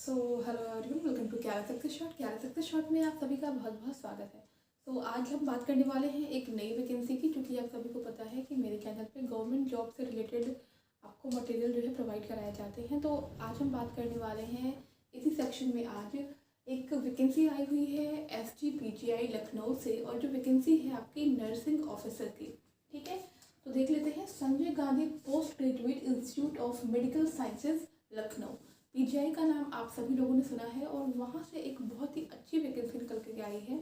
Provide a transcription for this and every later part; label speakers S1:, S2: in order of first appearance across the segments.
S1: Hello everyone, welcome to क्या रह सकते शॉर्ट। क्या रह सकते शॉर्ट में आप सभी का बहुत बहुत स्वागत है। आज हम बात करने वाले हैं एक नई वैकेंसी की, क्योंकि आप सभी को पता है कि मेरे चैनल पे गवर्नमेंट जॉब से रिलेटेड आपको मटेरियल जो है प्रोवाइड कराए जाते हैं। तो आज हम बात करने वाले हैं इसी सेक्शन में। आज एक वैकेंसी आई हुई है SGPGI लखनऊ से, और जो वैकेंसी है आपकी नर्सिंग ऑफिसर की। ठीक है, तो देख लेते हैं। Sanjay Gandhi post graduate institute of medical sciences Lucknow, PGI का नाम आप सभी लोगों ने सुना है। और वहाँ से एक बहुत ही अच्छी वैकेंसी निकल के आई है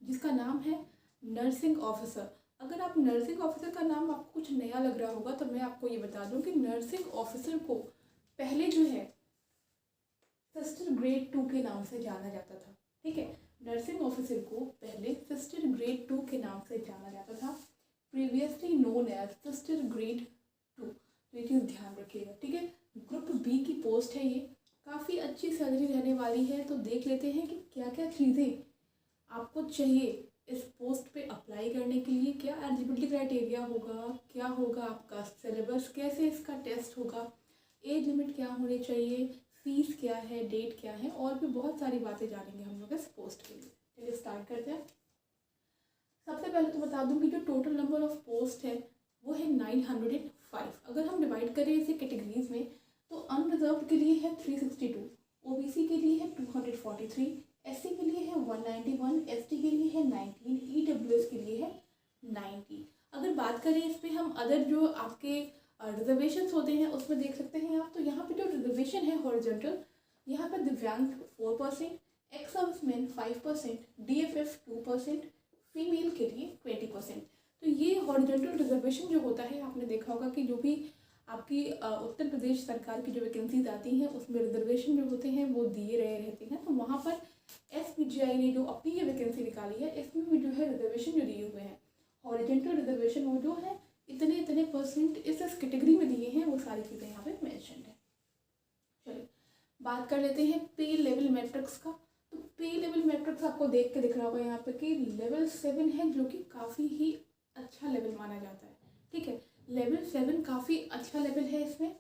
S1: जिसका नाम है नर्सिंग ऑफिसर। अगर आप नर्सिंग ऑफिसर का नाम आपको कुछ नया लग रहा होगा तो मैं आपको ये बता दूं कि नर्सिंग ऑफिसर को पहले जो है सिस्टर ग्रेड 2 के नाम से जाना जाता था। ठीक है, नर्सिंग ऑफिसर को पहले सिस्टर ग्रेड 2 के नाम से जाना जाता था, previously known as sister grade 2। तो ये चीज़ ध्यान रखिएगा। ठीक है, ग्रुप बी की पोस्ट है, ये काफ़ी अच्छी सैलरी रहने वाली है। तो देख लेते हैं कि क्या क्या चीज़ें आपको चाहिए इस पोस्ट पे अप्लाई करने के लिए। क्या एलिजिबिलिटी क्राइटेरिया होगा, क्या होगा आपका सिलेबस, कैसे इसका टेस्ट होगा, एज लिमिट क्या होनी चाहिए, फीस क्या है, डेट क्या है, और भी बहुत सारी बातें जानेंगे हम लोग इस पोस्ट के लिए। चलिए स्टार्ट करते हैं। सबसे पहले तो बता दूं कि जो टोटल नंबर ऑफ पोस्ट है वो है 905। अगर हम डिवाइड करें इसे कैटेगरीज में तो अनरिजर्व्ड के लिए है 362, OBC के लिए है 243, SC के लिए है 191, ST के लिए है 19, EWS के लिए है 90। अगर बात करें इसमें हम अदर जो आपके रिजर्वेशंस होते हैं उसमें देख सकते हैं आप। तो यहाँ पे जो रिजर्वेशन है हॉरिजॉन्टल, यहाँ पर दिव्यांग 4%, एक्स सर्विसमैन 5%, DFF 2%, फीमेल के लिए 20%। तो ये हॉरिजॉन्टल रिजर्वेशन जो होता है, आपने देखा होगा कि जो भी आपकी उत्तर प्रदेश सरकार की जो वैकेंसीज आती हैं उसमें रिजर्वेशन जो होते हैं वो दिए रहे रहते हैं। तो वहाँ पर SPGI ने जो अपनी ये वैकेंसी निकाली है इसमें भी जो है रिजर्वेशन जो दिए हुए हैं, हॉरिजॉन्टल रिजर्वेशन वो जो है इतने इतने परसेंट इस कैटेगरी में दिए हैं, वो सारी चीज़ें यहाँ पे मेंशन है। चलिए बात कर लेते हैं पे लेवल मैट्रिक्स का। तो पे लेवल मैट्रिक्स आपको देख के दिख रहा होगा यहाँ पे कि लेवल 7 है, जो कि काफ़ी ही अच्छा लेवल माना जाता है। ठीक है, लेवल 7 काफ़ी अच्छा लेवल है। इसमें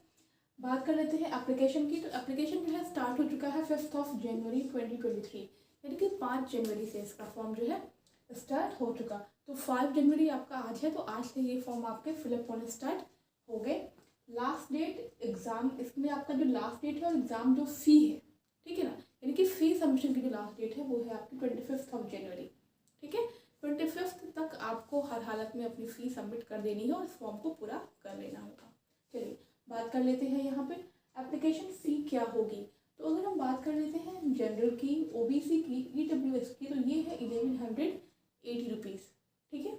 S1: बात कर लेते हैं एप्लीकेशन की। तो एप्लीकेशन जो है स्टार्ट हो चुका है 5 जनवरी 2023, यानी कि 5 जनवरी से इसका फॉर्म जो है स्टार्ट हो चुका। तो 5 जनवरी आपका आज है, तो आज से ये फॉर्म आपके फिलअप होने स्टार्ट हो गए। लास्ट डेट एग्ज़ाम, इसमें आपका जो लास्ट डेट है और एग्ज़ाम जो फ़ी है, ठीक है ना, यानी कि फ़ी सबमिशन की जो लास्ट डेट है वो है आपकी 25 जनवरी। ठीक है, 25 तक आपको हर हालत में अपनी फ़ी सबमिट कर देनी है और इस फॉर्म को पूरा कर लेना होगा। चलिए बात कर लेते हैं यहाँ पे एप्लीकेशन फ़ी क्या होगी। तो अगर हम बात कर लेते हैं जनरल की, OBC की, EWS की, तो ये है 1180 रुपीज़। ठीक है,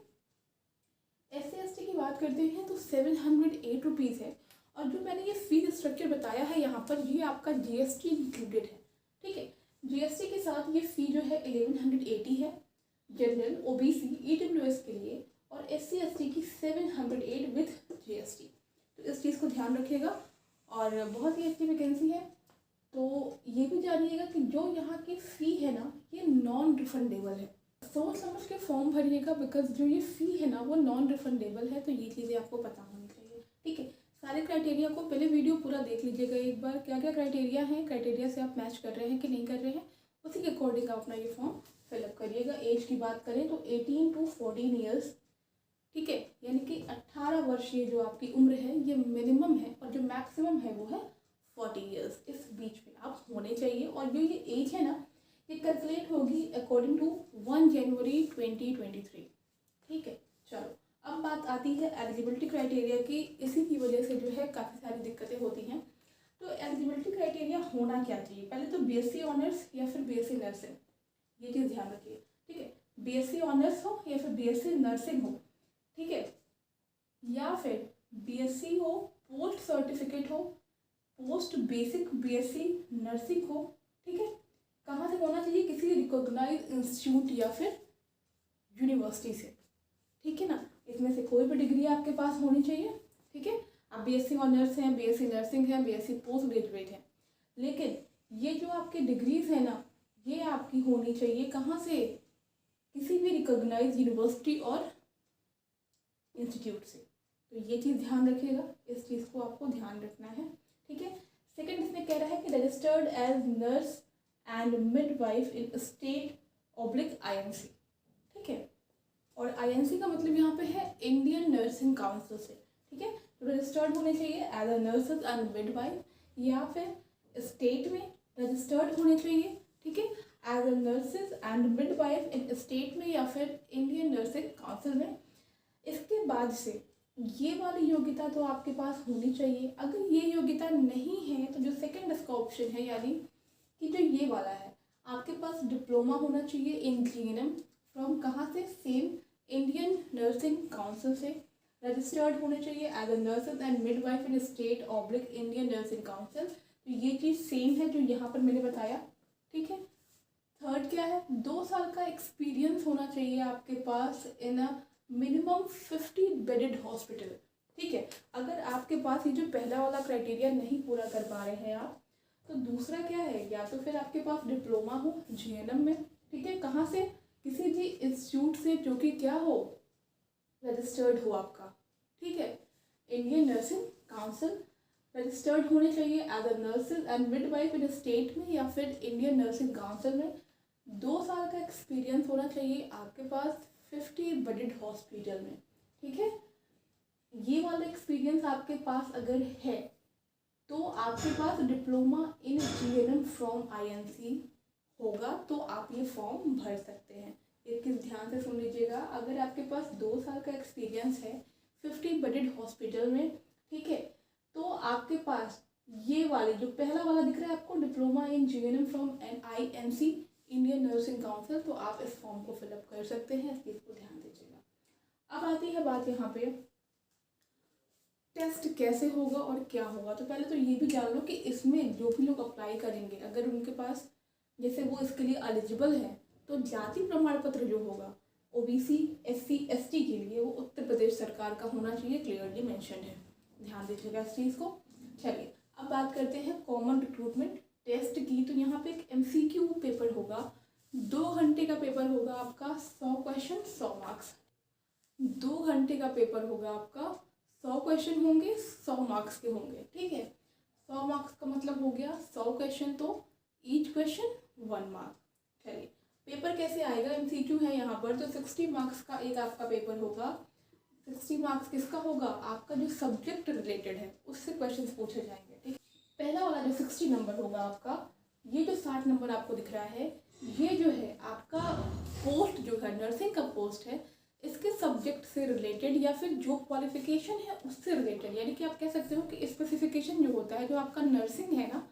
S1: SC ST की बात करते हैं तो 708 रुपीज़ है। और जो मैंने ये फीस स्ट्रक्चर बताया है यहाँ पर, ये आपका GST इंक्लूडेड है। ठीक है, GST के साथ ये फ़ी जो है 1180 है जनरल, OBC, EWS के लिए, और SC ST की 708 विथ GST। तो इस चीज़ को ध्यान रखिएगा। और बहुत ही अच्छी वैकेंसी है। तो ये भी जानिएगा कि जो यहाँ की फ़ी है ना, ये नॉन रिफंडेबल है। सोच समझ के फॉर्म भरिएगा, बिकॉज जो ये फ़ी है ना वो नॉन रिफंडेबल है। तो ये चीज़ें आपको पता होनी चाहिए। ठीक है, सारे क्राइटेरिया को पहले वीडियो पूरा देख लीजिएगा एक बार, क्या क्या क्राइटेरिया हैं, क्राइटेरिया से आप मैच कर रहे हैं कि नहीं कर रहे हैं, उसी के अकॉर्डिंग आप अपना ये फॉर्म फिलअप करिएगा। एज की बात करें तो 18 to 14 ईयर्स। ठीक है, यानी कि 18 वर्ष ये जो आपकी उम्र है ये मिनिमम है, और जो मैक्सिमम है वो है 40 ईयर्स। इस बीच में आप होने चाहिए। और जो ये एज है ना, ये कैलकुलेट होगी अकॉर्डिंग टू 1 जनवरी 2023। ठीक है, चलो अब बात आती है एलिजिबिलिटी क्राइटेरिया की। इसी की वजह से जो है काफ़ी सारी दिक्कतें होती हैं। तो एलिजिबिलिटी क्राइटेरिया होना क्या चाहिए, पहले तो BSc ऑनर्स या फिर BSc नर्सिंग, ये चीज़ ध्यान रखिए। ठीक है, BSc ऑनर्स हो या फिर BSc नर्सिंग हो, ठीक है, या फिर BSc हो, पोस्ट सर्टिफिकेट हो, पोस्ट बेसिक BSc नर्सिंग हो। ठीक है, कहाँ से होना चाहिए, किसी रिकॉग्नाइज इंस्टीट्यूट या फिर यूनिवर्सिटी से। ठीक है ना, इसमें से कोई भी डिग्री आपके पास होनी चाहिए। ठीक है, आप BSc ऑनर्स हैं, BSc नर्सिंग है, BSc पोस्ट ग्रेजुएट हैं, लेकिन ये जो आपकी डिग्रीज है ना, ये आपकी होनी चाहिए कहाँ से, किसी भी रिकॉग्नाइज यूनिवर्सिटी और इंस्टीट्यूट से। तो ये चीज़ ध्यान रखिएगा, इस चीज़ को आपको ध्यान रखना है। ठीक है, सेकेंड इसमें कह रहा है कि registered as nurse and midwife in state oblique INC, ठीक है। और आईएनसी का मतलब यहाँ पे है इंडियन नर्सिंग काउंसिल से, ठीक है। रजिस्टर्ड होने चाहिए as a nurses and midwife, या फिर स्टेट में रजिस्टर्ड होने चाहिए, ठीक है, as a nurses and midwife in state में या फिर इंडियन नर्सिंग काउंसिल में। इसके बाद से ये वाली योग्यता तो आपके पास होनी चाहिए। अगर ये योग्यता नहीं है तो जो सेकंड इसका ऑप्शन है, यानी कि जो ये वाला है, आपके पास डिप्लोमा होना चाहिए इन जीएनएम फ्रॉम कहाँ से, सेम इंडियन नर्सिंग काउंसिल से, रजिस्टर्ड होने चाहिए as a nurses and midwife in state oblique Indian nursing council. तो ये चीज़ सेम है जो यहाँ पर मैंने बताया, ठीक है। थर्ड क्या है, 2 साल का एक्सपीरियंस होना चाहिए आपके पास इन अ मिनिमम 50 बेडेड हॉस्पिटल, ठीक है। अगर आपके पास ये जो पहला वाला क्राइटेरिया नहीं पूरा कर पा रहे हैं आप, तो दूसरा क्या है, या तो फिर आपके पास डिप्लोमा हो जीएनएम में, ठीक है, कहाँ से, किसी भी इंस्टीट्यूट से जो कि क्या हो, रजिस्टर्ड हो आपका, ठीक है, इंडियन नर्सिंग काउंसिल। रजिस्टर्ड होने चाहिए as a nurses and midwife in state में या फिर इंडियन नर्सिंग काउंसिल में। 2 साल का एक्सपीरियंस होना चाहिए आपके पास 50 बेडेड हॉस्पिटल में, ठीक है। ये वाला एक्सपीरियंस आपके पास अगर है तो आपके पास diploma in GNM from INC होगा, तो आप ये फॉर्म भर सकते हैं। एक चीज़ ध्यान से सुन लीजिएगा, अगर आपके पास 2 साल का एक्सपीरियंस है 50 बेडेड हॉस्पिटल में, ठीक है, तो आपके पास ये वाले जो पहला वाला दिख रहा है आपको, diploma in GNM from INC Indian nursing council, तो आप इस फॉर्म को फिलअप कर सकते हैं। इस चीज़ को ध्यान दीजिएगा। अब आती है बात यहाँ पे टेस्ट कैसे होगा और क्या होगा। तो पहले तो ये भी जान लो कि इसमें जो भी लोग अप्लाई करेंगे, अगर उनके पास जैसे वो इसके लिए एलिजिबल है, तो जाति प्रमाण पत्र जो होगा ओबीसी एससी एसटी के लिए वो उत्तर प्रदेश सरकार का होना चाहिए, क्लियरली मेंशन है, ध्यान दीजिएगा इस चीज़ को। चलिए अब बात करते हैं कॉमन रिक्रूटमेंट टेस्ट की। तो यहाँ पे एक एमसीक्यू पेपर होगा, 2 घंटे का पेपर होगा आपका, 100 क्वेश्चन 100 मार्क्स। 2 घंटे का पेपर होगा आपका, 100 क्वेश्चन होंगे, 100 मार्क्स के होंगे, ठीक है। 100 मार्क्स का मतलब हो गया 100 क्वेश्चन, तो ईच क्वेश्चन 1 मार्क। चलिए पेपर कैसे आएगा, एमसीक्यू है यहाँ पर, तो 60 मार्क्स का एक आपका पेपर होगा। 60 मार्क्स किसका होगा, आपका जो सब्जेक्ट रिलेटेड है उससे क्वेश्चन पूछे जाएंगे, ठीक। पहला वाला जो 60 नंबर होगा आपका, ये जो 60 नंबर आपको दिख रहा है, ये जो है आपका पोस्ट जो है नर्सिंग का पोस्ट है, इसके सब्जेक्ट से रिलेटेड या फिर जो क्वालिफिकेशन है उससे रिलेटेड, यानी कि आप कह सकते हो कि स्पेसिफिकेशन जो होता है जो आपका नर्सिंग है ना,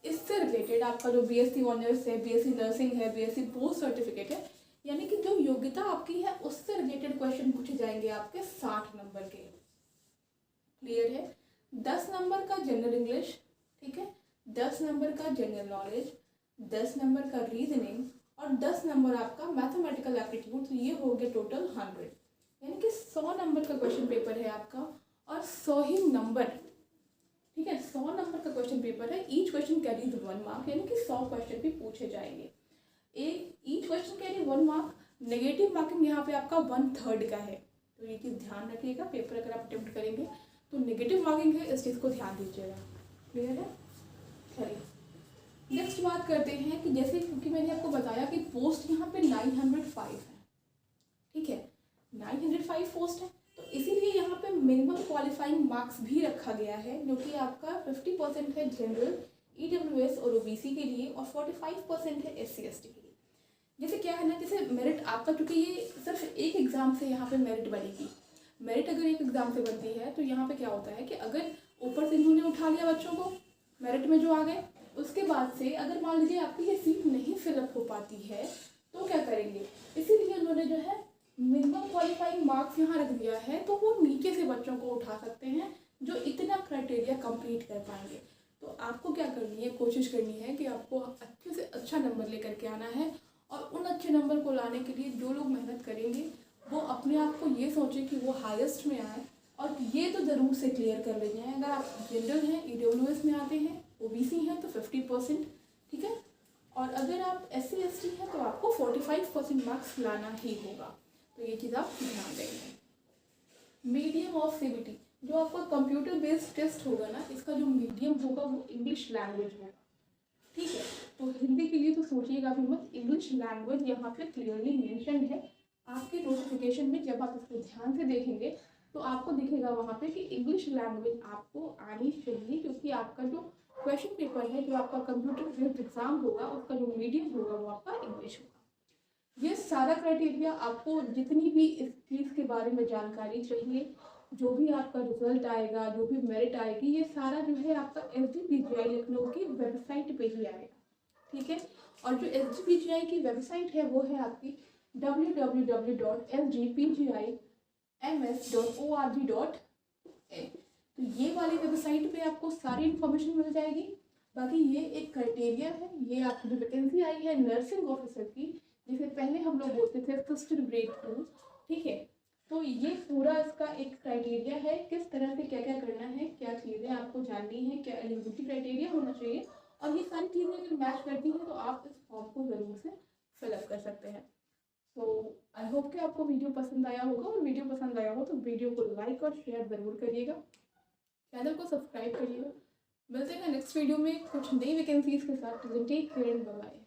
S1: इससे रिलेटेड आपका जो बीएससी ऑनर्स है, बीएससी नर्सिंग है, बीएससी पोस्ट सर्टिफिकेट है, यानी कि जो योग्यता आपकी है उससे रिलेटेड क्वेश्चन पूछे जाएंगे आपके 60 नंबर के, क्लियर है। 10 नंबर का जनरल इंग्लिश, ठीक है, 10 नंबर का जनरल नॉलेज, 10 नंबर का रीजनिंग और 10 नंबर आपका मैथमेटिकल एप्टीट्यूड। तो ये हो गया टोटल 100, यानी कि 100 नंबर का क्वेश्चन पेपर है आपका और 100 ही नंबर, ठीक है, 100 नंबर का क्वेश्चन पेपर है। ईच क्वेश्चन कैरीज 1 मार्क, यानी कि 100 क्वेश्चन भी पूछे जाएंगे। Each question carry 1 mark. Negative marking यहाँ पे आपका 1/3 का है, तो ये चीज़ ध्यान रखिएगा। पेपर अगर आप अटेम्प्ट करेंगे तो नेगेटिव मार्किंग है, इस चीज़ को ध्यान दीजिएगा, क्लियर है। चलिए नेक्स्ट बात करते हैं कि जैसे, क्योंकि मैंने आपको बताया कि पोस्ट यहाँ पे 905 है, ठीक है, 905 पोस्ट है, तो इसीलिए यहाँ पे मिनिमम क्वालिफाइंग मार्क्स भी रखा गया है, जो कि आपका 50% है जनरल, ईडब्ल्यूएस और ओबीसी के लिए और 45% है एससी एसटी के लिए। जैसे क्या है ना, जैसे मेरिट आपका, क्योंकि ये सिर्फ एक एग्ज़ाम से यहाँ पे मेरिट बनेगी। मेरिट अगर एक एग्ज़ाम से बनती है तो यहाँ पे क्या होता है कि अगर ऊपर से इन्होंने उठा लिया बच्चों को मेरिट में जो आ गए, उसके बाद से अगर मान लीजिए आपकी ये सीट नहीं फिलअप हो पाती है तो क्या करेंगे, इसीलिए उन्होंने जो है मिनिमम क्वालिफाइंग मार्क्स यहाँ रख दिया है, तो वो नीचे से बच्चों को उठा सकते हैं जो इतना क्राइटेरिया कंप्लीट कर पाएंगे। तो आपको क्या करनी है, कोशिश करनी है कि आपको अच्छे से अच्छा नंबर लेकर के आना है, और उन अच्छे नंबर को लाने के लिए जो लोग मेहनत करेंगे वो अपने आप को ये सोचें कि वो हाईएस्ट में आए, और ये तो ज़रूर से क्लियर कर लेना है। अगर आप जनरल हैं, ईडब्ल्यूएस में आते हैं, ओबीसी हैं तो 50%, ठीक है, और अगर आप एससी एसटी हैं तो आपको 45% मार्क्स लाना ही होगा। तो ये चीज़ आप ध्यान देंगे। मीडियम ऑफ सीबीटी, जो आपका कंप्यूटर बेस्ड टेस्ट होगा ना, इसका जो मीडियम होगा वो इंग्लिश लैंग्वेज होगा, ठीक है। तो हिंदी के लिए तो सोचिएगा भी मत, इंग्लिश लैंग्वेज यहाँ पे क्लियरली मेंशन है आपके नोटिफिकेशन में। जब आप इसको ध्यान से देखेंगे तो आपको दिखेगा वहाँ पे कि इंग्लिश लैंग्वेज आपको आनी चाहिए, क्योंकि आपका जो क्वेश्चन पेपर है, जो आपका कंप्यूटर बेस्ड एग्जाम होगा, उसका जो मीडियम होगा वो आपका इंग्लिश होगा। ये सारा क्राइटेरिया आपको, जितनी भी इस चीज़ के बारे में जानकारी चाहिए, जो भी आपका रिजल्ट आएगा, जो भी मेरिट आएगी, ये सारा जो है आपका SGPGI लखनऊ की वेबसाइट पे ही आएगा, ठीक है। और जो SGPGI की वेबसाइट है वो है आपकी www.sgpgims.org.in। तो ये वाली वेबसाइट पे आपको सारी इन्फॉर्मेशन मिल जाएगी। बाकी ये एक क्राइटेरिया है, ये आपकी जो वैकेंसी आई है नर्सिंग ऑफिसर की, जिसे पहले हम लोग बोलते थे सिस्टर ग्रेड 2, ठीक है। तो ये पूरा इसका एक क्राइटेरिया है, किस तरह से क्या क्या करना है, क्या चीज़ें आपको जाननी है, क्या एलिजिबिलिटी क्राइटेरिया होना चाहिए, और ये सारी चीज़ें अगर मैच करती हैं तो आप इस फॉर्म को ज़रूर से फिलअप कर सकते हैं। तो आई होप कि आपको वीडियो पसंद आया होगा, और वीडियो पसंद आया हो तो वीडियो को लाइक और शेयर ज़रूर करिएगा, चैनल को सब्सक्राइब करिएगा। मिलते हैं नेक्स्ट वीडियो में कुछ नई वैकेंसीज के साथ। Take care and bye bye.